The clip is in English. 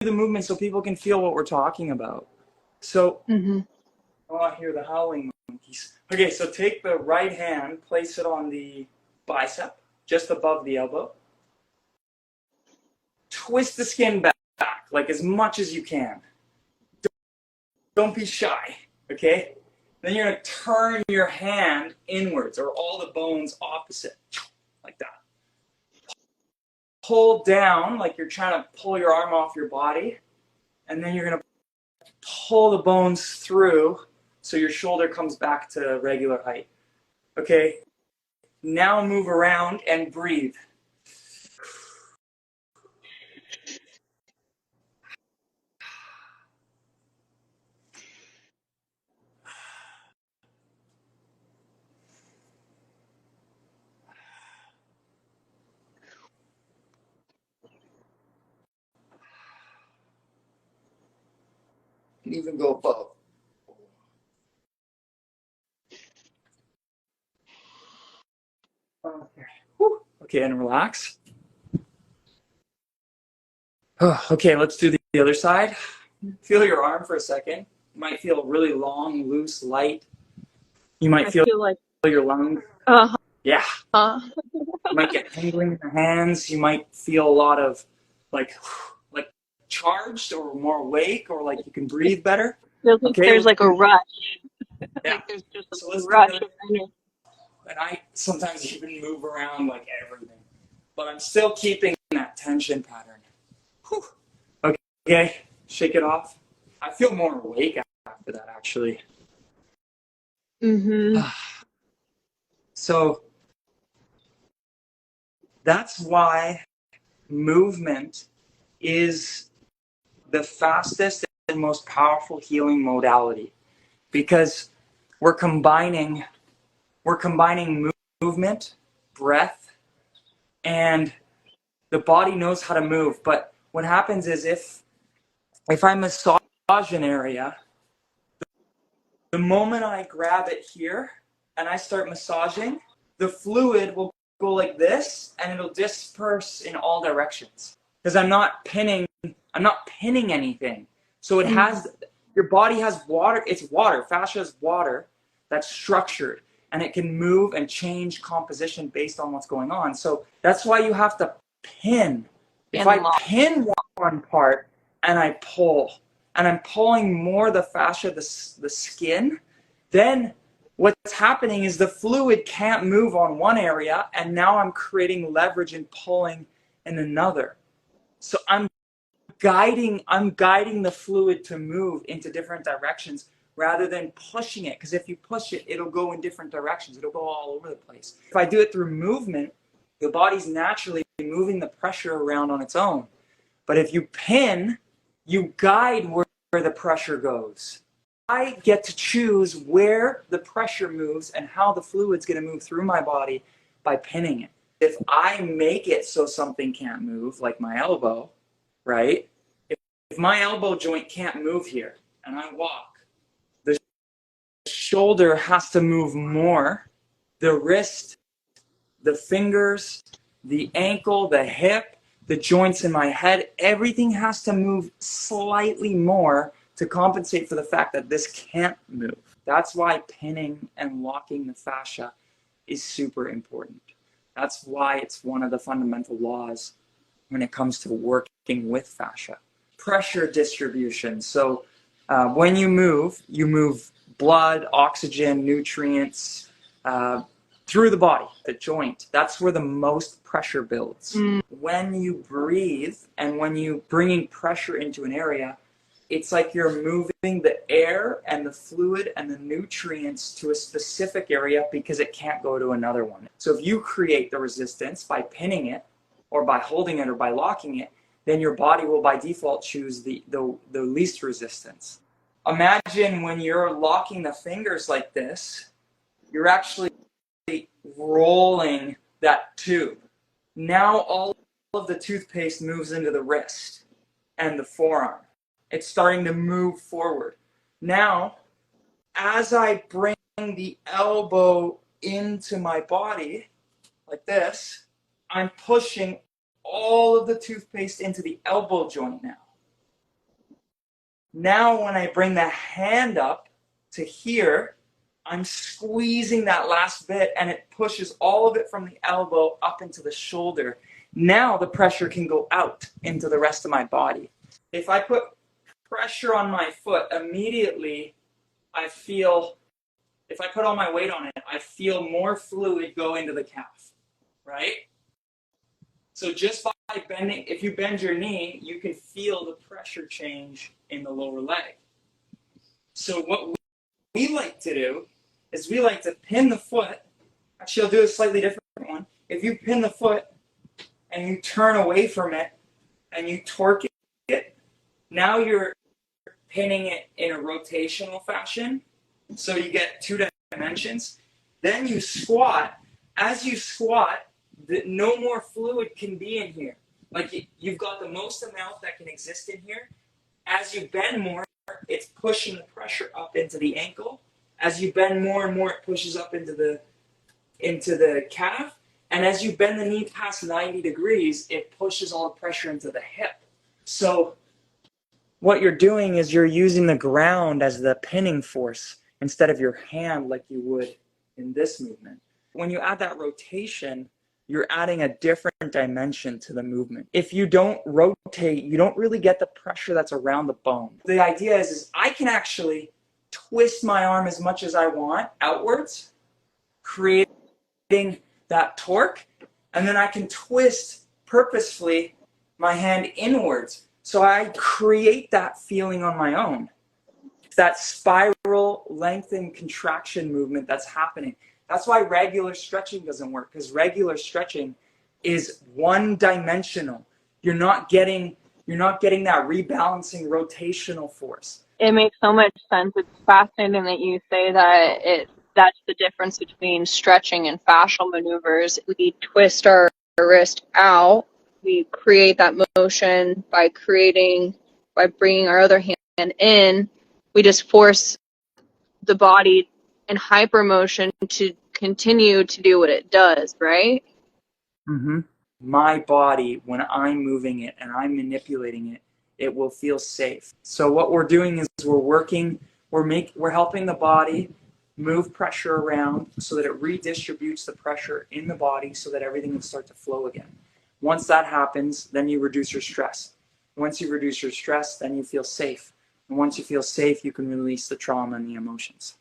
the movement so people can feel what we're talking about. So, Mm-hmm. oh, I hear the howling monkeys. Okay, so take the right hand, place it on the bicep, just above the elbow. Twist the skin back, like as much as you can. Don't be shy, okay? Then you're gonna turn your hand inwards, or all the bones opposite, like that. Pull down, like you're trying to pull your arm off your body, and then you're gonna pull the bones through so your shoulder comes back to regular height. Okay, now move around and breathe. You can even go above. Okay. Okay, and relax. Okay, let's do the other side. Feel your arm for a second. You might feel really long, loose, light. You might I feel feel like, your lungs. uh-huh. Yeah. You might get tingling in the hands. You might feel a lot of like charged or more awake, or like you can breathe better. Feels like Okay, there's let's like a do, rush. yeah. Like there's just So a let's do the rush other. of energy. And I sometimes even move around like everything, but I'm still keeping that tension pattern. Whew. Okay, shake it off. I feel more awake after that, actually. Mm-hmm. So that's why movement is the fastest and most powerful healing modality, because we're combining movement, breath, and the body knows how to move. But what happens is if I massage an area, the moment I grab it here and I start massaging, the fluid will go like this and it'll disperse in all directions, because I'm not pinning anything. So it has, your body has water, it's water, fascia is water that's structured, and it can move and change composition based on what's going on. So that's why you have to pin. If And I lock. pin one part and I pull, and I'm pulling more the fascia, the skin, then what's happening is the fluid can't move on one area, and now I'm creating leverage and pulling in another. So I'm guiding the fluid to move into different directions rather than pushing it, because if you push it, it'll go in different directions. It'll go all over the place. If I do it through movement, the body's naturally moving the pressure around on its own. But if you pin, you guide where the pressure goes. I get to choose where the pressure moves and how the fluid's going to move through my body by pinning it. If I make it so something can't move, like my elbow, right? If my elbow joint can't move here and I walk, the shoulder has to move more, the wrist, the fingers, the ankle, the hip, the joints in my head, everything has to move slightly more to compensate for the fact that this can't move. That's why pinning and locking the fascia is super important. That's why it's one of the fundamental laws when it comes to working with fascia. Pressure distribution. So when you move blood, oxygen, nutrients, through the body, the joint. That's where the most pressure builds. When you breathe and when you bringing pressure into an area, it's like you're moving the air and the fluid and the nutrients to a specific area because it can't go to another one. So if you create the resistance by pinning it or by holding it or by locking it, then your body will by default choose the least resistance. Imagine when you're locking the fingers like this, you're actually rolling that tube. Now all of the toothpaste moves into the wrist and the forearm. It's starting to move forward. Now, as I bring the elbow into my body, like this, I'm pushing all of the toothpaste into the elbow joint now. Now when I bring the hand up to here, I'm squeezing that last bit and it pushes all of it from the elbow up into the shoulder. Now the pressure can go out into the rest of my body. If I put pressure on my foot, immediately I feel, if I put all my weight on it, I feel more fluid go into the calf, right? So just by bending, if you bend your knee, you can feel the pressure change in the lower leg. So what we like to do is we like to pin the foot. Actually, I'll do a slightly different one. If you pin the foot and you turn away from it and you torque it, now you're pinning it in a rotational fashion. So you get 2 dimensions. Then you squat. As you squat, no more fluid can be in here. Like you've got the most amount that can exist in here. As you bend more, it's pushing the pressure up into the ankle. As you bend more and more, it pushes up into the calf. And as you bend the knee past 90 degrees, it pushes all the pressure into the hip. So what you're doing is you're using the ground as the pinning force instead of your hand like you would in this movement. When you add that rotation, you're adding a different dimension to the movement. If you don't rotate, you don't really get the pressure that's around the bone. The idea is I can actually twist my arm as much as I want outwards, creating that torque, and then I can twist purposefully my hand inwards. So I create that feeling on my own. It's that spiral lengthen contraction movement that's happening. That's why regular stretching doesn't work, because regular stretching is one dimensional. You're not getting that rebalancing rotational force. It makes so much sense. It's fascinating that you say that that's the difference between stretching and fascial maneuvers. We twist our wrist out. We create that motion by bringing our other hand in. We just force the body in hypermotion to continue to do what it does, right? Mm-hmm. My body, when I'm moving it and I'm manipulating it, it will feel safe. So what we're doing is we're helping the body move pressure around so that it redistributes the pressure in the body so that everything will start to flow again. Once that happens, then you reduce your stress. Once you reduce your stress, then you feel safe. And once you feel safe, you can release the trauma and the emotions.